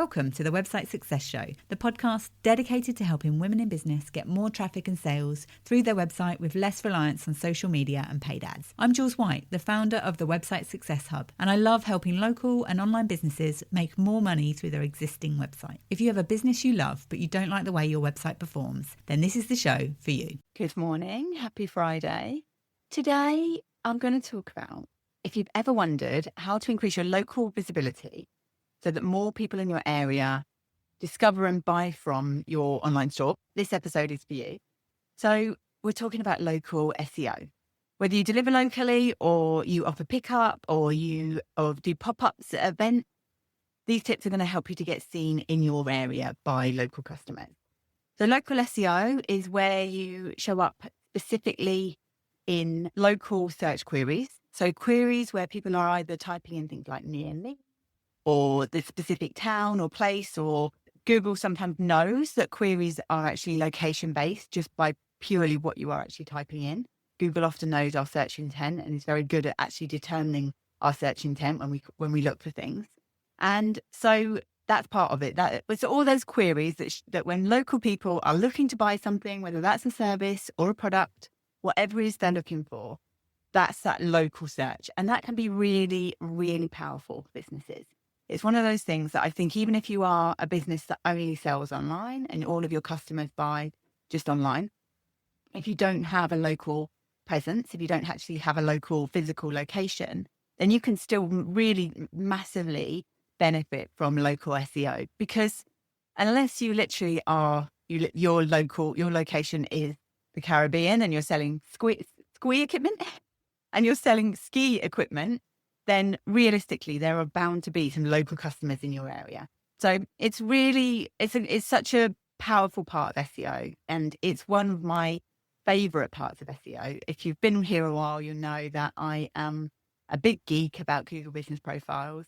Welcome to the Website Success Show, the podcast dedicated to helping women in business get more traffic and sales through their website with less reliance on social media and paid ads. I'm Jules White, the founder of the Website Success Hub, and I love helping local and online businesses make more money through their existing website. If you have a business you love, but you don't like the way your website performs, then this is the show for you. Good morning. Happy Friday. Today, I'm going to talk about if you've ever wondered how to increase your local visibility so that more people in your area discover and buy from your online store. This episode is for you. So we're talking about local SEO. Whether you deliver locally or you offer pickup or you do pop-ups at events, these tips are going to help you to get seen in your area by local customers. So local SEO is where you show up specifically in local search queries. So queries where people are either typing in things like near me or the specific town or place, or Google sometimes knows that queries are actually location-based just by purely what you are actually typing in. Google often knows our search intent and is very good at actually determining our search intent when we look for things. And so that's part of it. So all those queries that when local people are looking to buy something, whether that's a service or a product, whatever it is they're looking for, that's that local search. And that can be really, really powerful for businesses. It's one of those things that I think even if you are a business that only sells online and all of your customers buy just online, if you don't have a local presence, if you don't actually have a local physical location, then you can still really massively benefit from local SEO, because unless you literally are, your location is the Caribbean and you're selling ski equipment and you're selling ski equipment, then realistically, there are bound to be some local customers in your area. So it's such a powerful part of SEO. And it's one of my favorite parts of SEO. If you've been here a while, you'll know that I am a big geek about Google business profiles.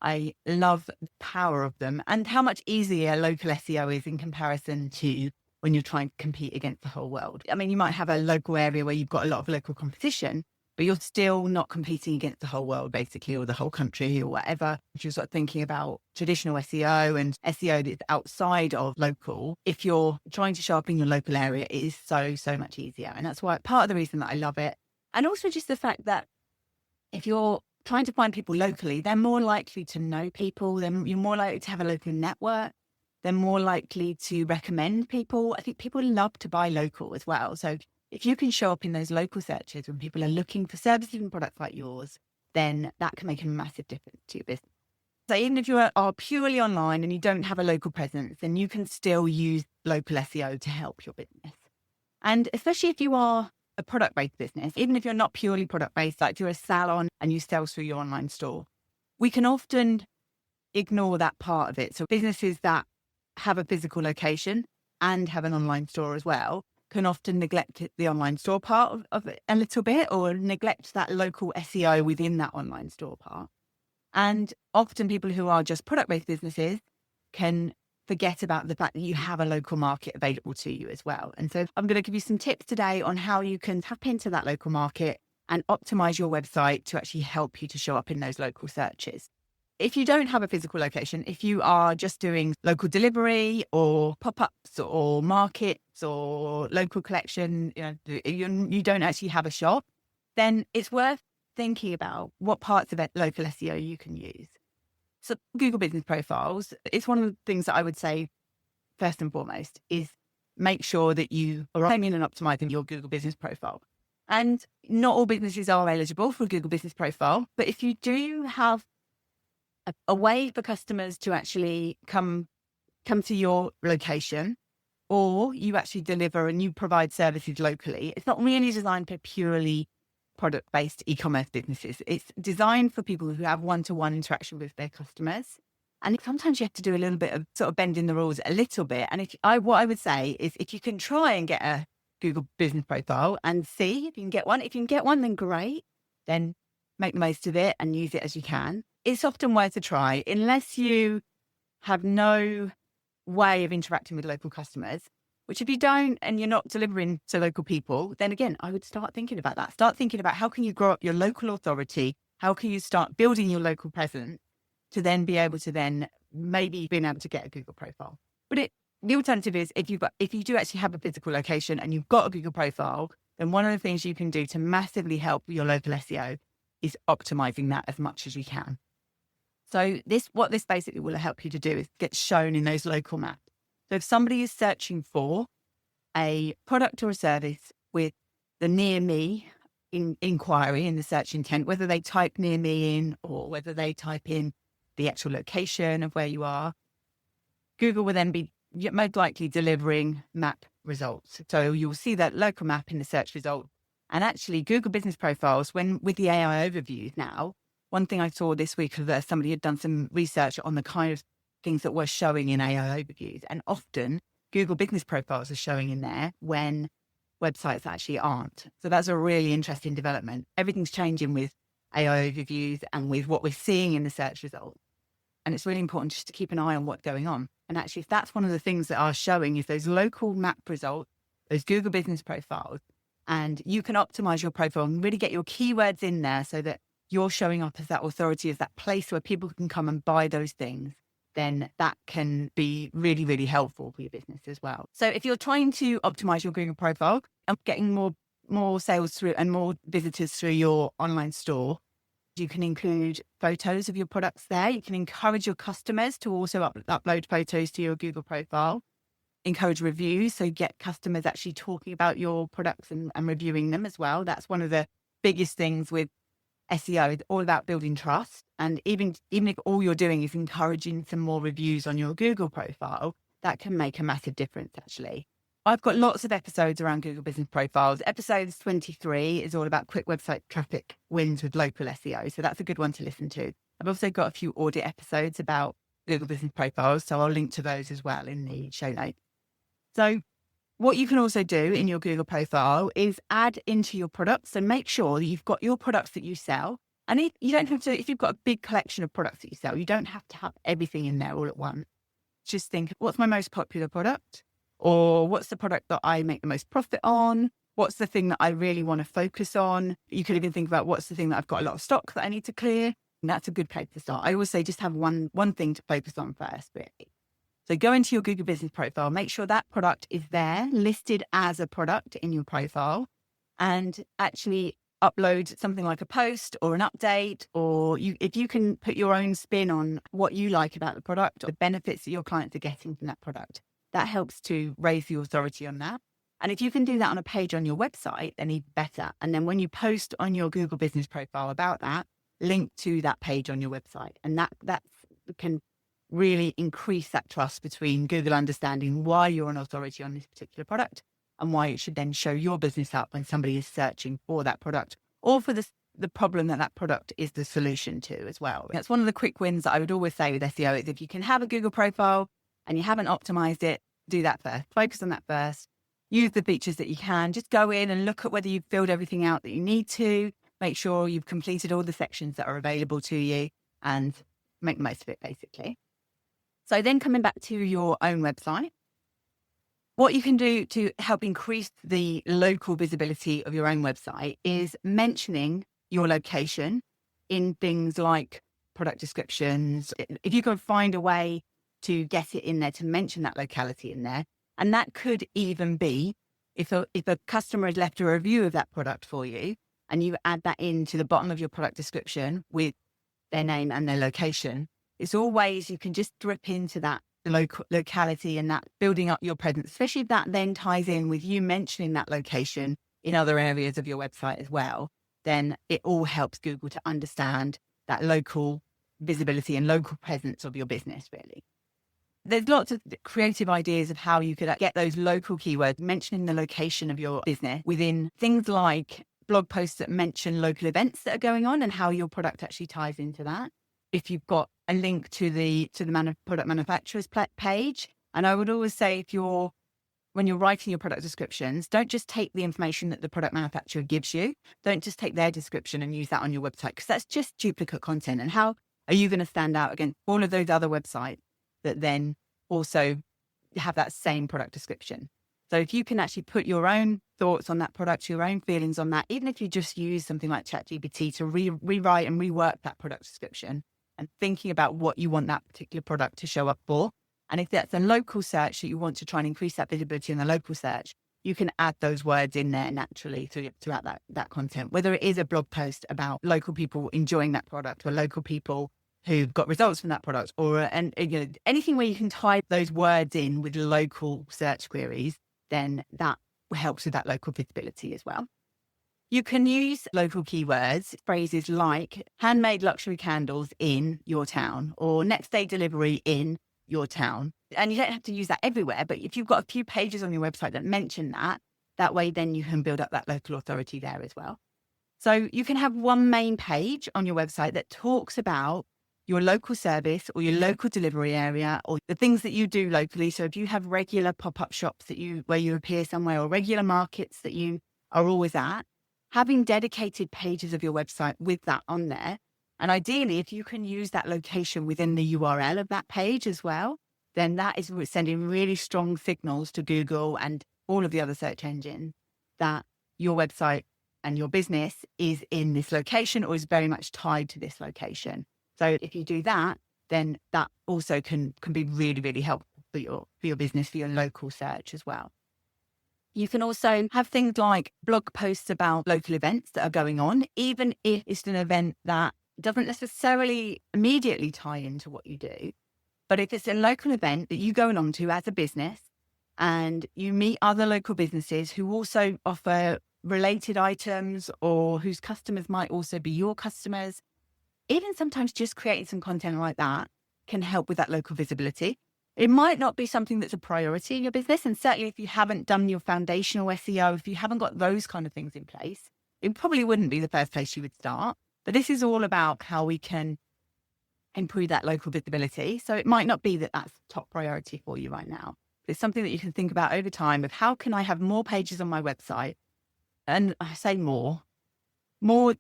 I love the power of them and how much easier local SEO is in comparison to when you're trying to compete against the whole world. I mean, you might have a local area where you've got a lot of local competition, but you're still not competing against the whole world, basically, or the whole country or whatever. If you're sort of thinking about traditional SEO and SEO that's outside of local, if you're trying to show up in your local area, it is so, so much easier. And that's why part of the reason that I love it. And also just the fact that if you're trying to find people locally, they're more likely to know people. Then you're more likely to have a local network. They're more likely to recommend people. I think people love to buy local as well. So if you can show up in those local searches when people are looking for services and products like yours, then that can make a massive difference to your business. So even if you are purely online and you don't have a local presence, then you can still use local SEO to help your business. And especially if you are a product-based business, even if you're not purely product-based, like if you're a salon and you sell through your online store, we can often ignore that part of it. So businesses that have a physical location and have an online store as well can often neglect the online store part of it a little bit, or neglect that local SEO within that online store part. And often people who are just product-based businesses can forget about the fact that you have a local market available to you as well. And so I'm going to give you some tips today on how you can tap into that local market and optimize your website to actually help you to show up in those local searches. If you don't have a physical location, if you are just doing local delivery or pop-ups or markets or local collection, you don't actually have a shop, then it's worth thinking about what parts of local SEO you can use. So Google business profiles, it's one of the things that I would say first and foremost is make sure that you are claiming and optimizing your Google business profile. And not all businesses are eligible for a Google business profile, but if you do have a way for customers to actually come to your location, or you actually deliver and you provide services locally, it's not really designed for purely product-based e-commerce businesses. It's designed for people who have one-to-one interaction with their customers. And sometimes you have to do a little bit of sort of bending the rules a little bit. And what I would say is if you can try and get a Google business profile and see if you can get one. If you can get one, then great. Then make the most of it and use it as you can. It's often worth a try unless you have no way of interacting with local customers, which if you don't and you're not delivering to local people, then again, I would start thinking about that. Start thinking about how can you grow up your local authority? How can you start building your local presence to then be able to then maybe being able to get a Google profile. But the alternative is if you do actually have a physical location and you've got a Google profile, then one of the things you can do to massively help your local SEO is optimizing that as much as you can. So what this basically will help you to do is get shown in those local maps. So if somebody is searching for a product or a service with the near me inquiry in the search intent, whether they type near me in or whether they type in the actual location of where you are, Google will then be most likely delivering map results. So you'll see that local map in the search result. And actually Google Business Profiles, with the AI overviews now, one thing I saw this week was that somebody had done some research on the kind of things that were showing in AI overviews. And often Google Business Profiles are showing in there when websites actually aren't. So that's a really interesting development. Everything's changing with AI overviews and with what we're seeing in the search results. And it's really important just to keep an eye on what's going on. And actually, if that's one of the things that are showing is those local map results, those Google Business Profiles, and you can optimize your profile and really get your keywords in there so that you're showing up as that authority, as that place where people can come and buy those things, then that can be really, really helpful for your business as well. So if you're trying to optimize your Google profile and getting more sales through and more visitors through your online store, you can include photos of your products there. You can encourage your customers to also upload photos to your Google profile. Encourage reviews, so get customers actually talking about your products and reviewing them as well. That's one of the biggest things with SEO. It's all about building trust. And even if all you're doing is encouraging some more reviews on your Google profile, that can make a massive difference, actually. I've got lots of episodes around Google Business Profiles. Episode 23 is all about quick website traffic wins with local SEO. So that's a good one to listen to. I've also got a few audit episodes about Google Business Profiles. So I'll link to those as well in the show notes. So what you can also do in your Google profile is add into your products. So make sure that you've got your products that you sell. And you don't have to, if you've got a big collection of products that you sell, you don't have to have everything in there all at once. Just think, what's my most popular product? Or what's the product that I make the most profit on? What's the thing that I really want to focus on? You could even think about what's the thing that I've got a lot of stock that I need to clear. And that's a good place to start. I always say just have one thing to focus on first, really. So go into your Google Business Profile, make sure that product is there, listed as a product in your profile, and actually upload something like a post or an update, or if you can put your own spin on what you like about the product or the benefits that your clients are getting from that product. That helps to raise the authority on that. And if you can do that on a page on your website, then even better. And then when you post on your Google Business Profile about that, link to that page on your website. And that can really increase that trust between Google understanding why you're an authority on this particular product and why it should then show your business up when somebody is searching for that product or for the problem that product is the solution to as well. That's one of the quick wins that I would always say with SEO is if you can have a Google profile and you haven't optimized it, do that first. Focus on that first. Use the features that you can. Just go in and look at whether you've filled everything out that you need to. Make sure you've completed all the sections that are available to you and make the most of it, basically. So then coming back to your own website, what you can do to help increase the local visibility of your own website is mentioning your location in things like product descriptions. If you can find a way to get it in there, to mention that locality in there. And that could even be if a customer has left a review of that product for you and you add that into the bottom of your product description with their name and their location. It's all ways you can just drip into that locality and that building up your presence, especially if that then ties in with you mentioning that location in other areas of your website as well. Then it all helps Google to understand that local visibility and local presence of your business, really. There's lots of creative ideas of how you could get those local keywords, mentioning the location of your business within things like blog posts that mention local events that are going on and how your product actually ties into that. If you've got a link to the product manufacturer's page, and I would always say when you're writing your product descriptions, don't just take the information that the product manufacturer gives you. Don't just take their description and use that on your website because that's just duplicate content. And how are you going to stand out against all of those other websites that then also have that same product description? So if you can actually put your own thoughts on that product, your own feelings on that, even if you just use something like ChatGPT to rewrite and rework that product description and thinking about what you want that particular product to show up for. And if that's a local search that you want to try and increase that visibility in the local search, you can add those words in there naturally throughout that content, whether it is a blog post about local people enjoying that product or local people who've got results from that product, or anything where you can tie those words in with local search queries, then that helps with that local visibility as well. You can use local keywords, phrases like handmade luxury candles in your town or next day delivery in your town. And you don't have to use that everywhere, but if you've got a few pages on your website that mention that way, then you can build up that local authority there as well. So you can have one main page on your website that talks about your local service or your local delivery area or the things that you do locally. So if you have regular pop-up shops where you appear somewhere, or regular markets that you are always at, having dedicated pages of your website with that on there. And ideally, if you can use that location within the URL of that page as well, then that is sending really strong signals to Google and all of the other search engines that your website and your business is in this location or is very much tied to this location. So if you do that, then that also can be really, really helpful for your business, for your local search as well. You can also have things like blog posts about local events that are going on, even if it's an event that doesn't necessarily immediately tie into what you do. But if it's a local event that you go along to as a business and you meet other local businesses who also offer related items or whose customers might also be your customers, even sometimes just creating some content like that can help with that local visibility. It might not be something that's a priority in your business. And certainly if you haven't done your foundational SEO, if you haven't got those kind of things in place, it probably wouldn't be the first place you would start. But this is all about how we can improve that local visibility. So it might not be that that's top priority for you right now. It's something that you can think about over time of how can I have more pages on my website? And I say more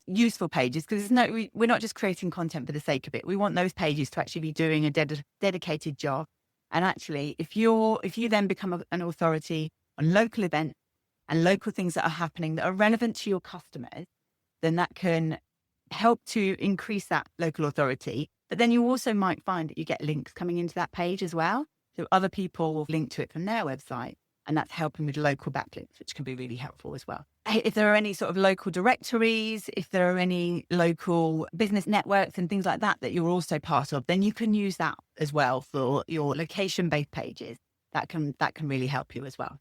useful pages, because we're not just creating content for the sake of it. We want those pages to actually be doing a dedicated job. And actually, if you then become an authority on local events and local things that are happening that are relevant to your customers, then that can help to increase that local authority. But then you also might find that you get links coming into that page as well. So other people will link to it from their website, and that's helping with local backlinks, which can be really helpful as well. If there are any sort of local directories, if there are any local business networks and things like that you're also part of, then you can use that as well for your location-based pages. That can really help you as well.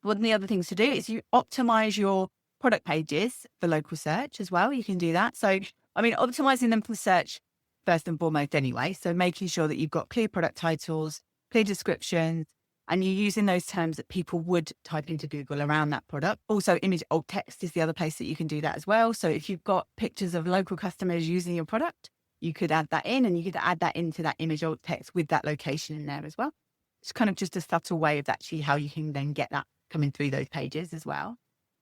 One of the other things to do is you optimize your product pages for local search as well. You can do that. So, optimizing them for search first and foremost anyway. So making sure that you've got clear product titles, clear descriptions, and you're using those terms that people would type into Google around that product. Also, image alt text is the other place that you can do that as well. So if you've got pictures of local customers using your product, you could add that in, and you could add that into that image alt text with that location in there as well. It's kind of just a subtle way of actually how you can then get that coming through those pages as well.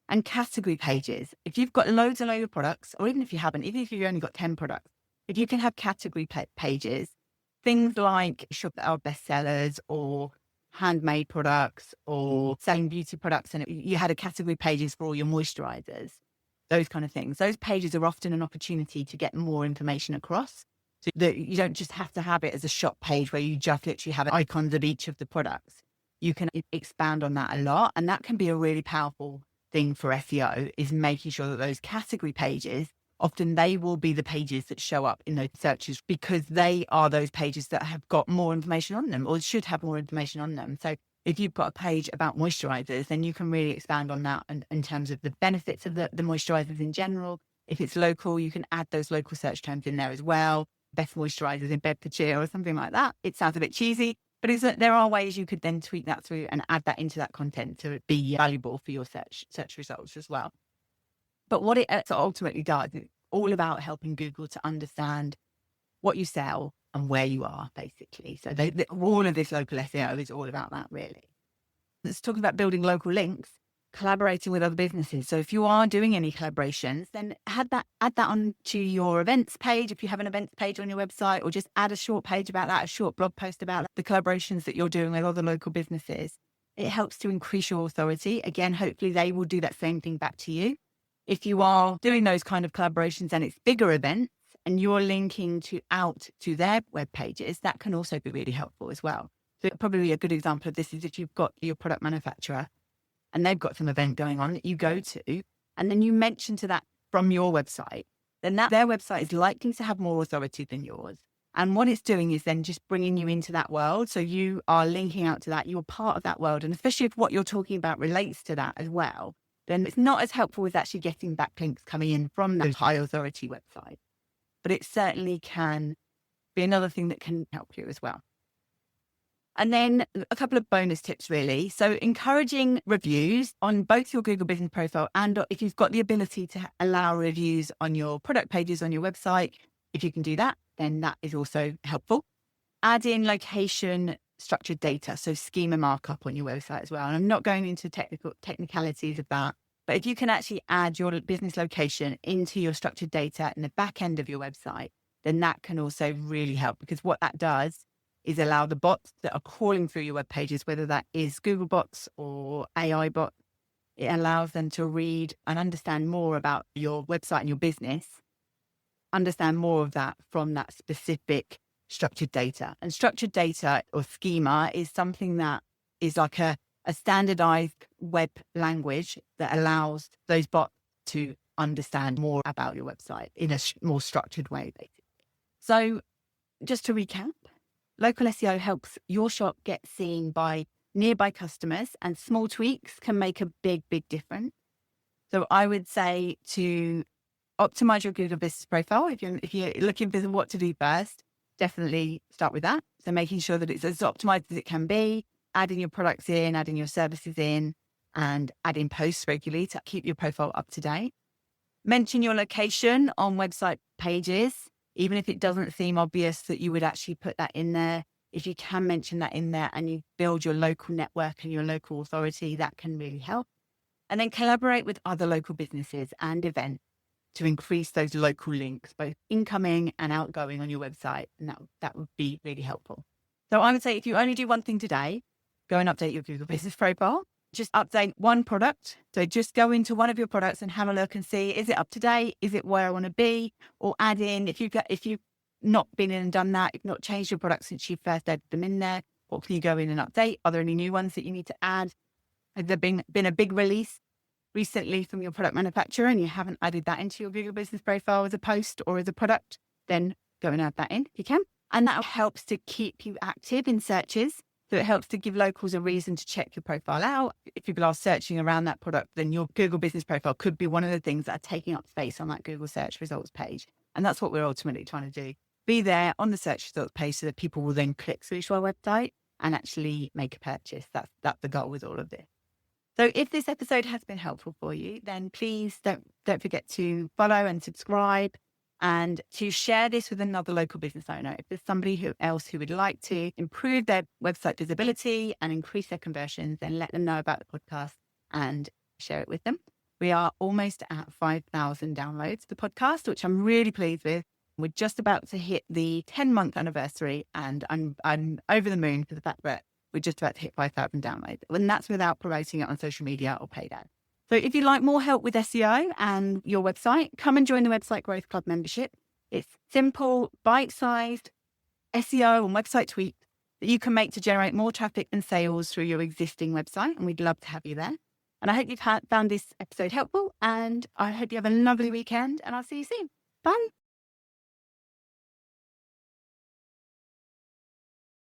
And category pages. If you've got loads and loads of products, or even if you haven't, even if you've only got 10 products, if you can have category pages, things like shop that are bestsellers or handmade products or selling beauty products, and you had a category pages for all your moisturizers, those kind of things. Those pages are often an opportunity to get more information across. So that you don't just have to have it as a shop page where you just literally have icons of each of the products. You can expand on that a lot. And that can be a really powerful thing for SEO, is making sure that those category pages, often they will be the pages that show up in those searches because they are those pages that have got more information on them or should have more information on them. So if you've got a page about moisturizers, then you can really expand on that in terms of the benefits of the moisturizers in general. If it's local, you can add those local search terms in there as well. Best moisturizers in Bedfordshire or something like that. It sounds a bit cheesy, but there are ways you could then tweak that through and add that into that content to be valuable for your search results as well. But what it ultimately does, it's all about helping Google to understand what you sell and where you are, basically. So all of this local SEO is all about that, really. Let's talk about building local links, collaborating with other businesses. So if you are doing any collaborations, then add that onto your events page. If you have an events page on your website, or just add a short page about that, a short blog post about the collaborations that you're doing with other local businesses. It helps to increase your authority. Again, hopefully they will do that same thing back to you. If you are doing those kind of collaborations and it's bigger events and you're linking out to their web pages, that can also be really helpful as well. So probably a good example of this is if you've got your product manufacturer and they've got some event going on that you go to, and then you mention to that from your website, then their website is likely to have more authority than yours. And what it's doing is then just bringing you into that world. So you are linking out to that, you're part of that world. And especially if what you're talking about relates to that as well, then it's not as helpful as actually getting backlinks coming in from those high authority websites. But it certainly can be another thing that can help you as well. And then a couple of bonus tips, really. So encouraging reviews on both your Google Business Profile and if you've got the ability to allow reviews on your product pages on your website, if you can do that, then that is also helpful. Add in location structured data, so schema markup on your website as well. And I'm not going into technicalities of that, but if you can actually add your business location into your structured data in the back end of your website, then that can also really help, because what that does is allow the bots that are crawling through your web pages, whether that is Google bots or AI bots, it allows them to read and understand more about your website and your business, understand more of that from that specific structured data. And structured data or schema is something that is like a standardized web language that allows those bots to understand more about your website in a more structured way, basically. So just to recap, local SEO helps your shop get seen by nearby customers, and small tweaks can make a big, big difference. So I would say to optimize your Google Business Profile. If you're looking for what to do first, definitely start with that. So making sure that it's as optimized as it can be, adding your products in, adding your services in, and adding posts regularly to keep your profile up to date. Mention your location on website pages, even if it doesn't seem obvious that you would actually put that in there. If you can mention that in there and you build your local network and your local authority, that can really help. And then collaborate with other local businesses and events to increase those local links, both incoming and outgoing on your website. And that would be really helpful. So I would say if you only do one thing today, go and update your Google Business Profile. Just update one product. So just go into one of your products and have a look and see, is it up to date? Is it where I want to be? Or add in, if you've not been in and done that, you've not changed your products since you first added them in there, what can you go in and update? Are there any new ones that you need to add? Has there been a big release recently from your product manufacturer and you haven't added that into your Google Business Profile as a post or as a product? Then go and add that in if you can. And that helps to keep you active in searches. So it helps to give locals a reason to check your profile out. If people are searching around that product, then your Google Business Profile could be one of the things that are taking up space on that Google search results page. And that's what we're ultimately trying to do. Be there on the search results page so that people will then click through to our website and actually make a purchase. That's the goal with all of this. So if this episode has been helpful for you, then please don't forget to follow and subscribe, and to share this with another local business owner. If there's somebody else who would like to improve their website visibility and increase their conversions, then let them know about the podcast and share it with them. We are almost at 5,000 downloads of the podcast, which I'm really pleased with. We're just about to hit the 10-month anniversary, and I'm over the moon for the fact that we're just about to hit 5,000 downloads. And that's without promoting it on social media or paid ads. So if you'd like more help with SEO and your website, come and join the Website Growth Club membership. It's simple, bite-sized SEO and website tweaks that you can make to generate more traffic and sales through your existing website. And we'd love to have you there. And I hope you've found this episode helpful, and I hope you have a lovely weekend, and I'll see you soon. Bye.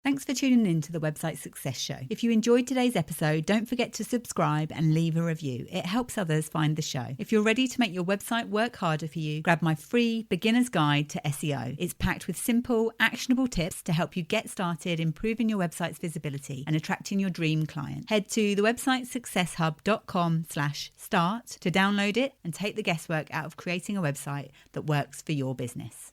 Thanks for tuning in to the Website Success Show. If you enjoyed today's episode, don't forget to subscribe and leave a review. It helps others find the show. If you're ready to make your website work harder for you, grab my free beginner's guide to SEO. It's packed with simple, actionable tips to help you get started improving your website's visibility and attracting your dream client. Head to thewebsitesuccesshub.com/start to download it and take the guesswork out of creating a website that works for your business.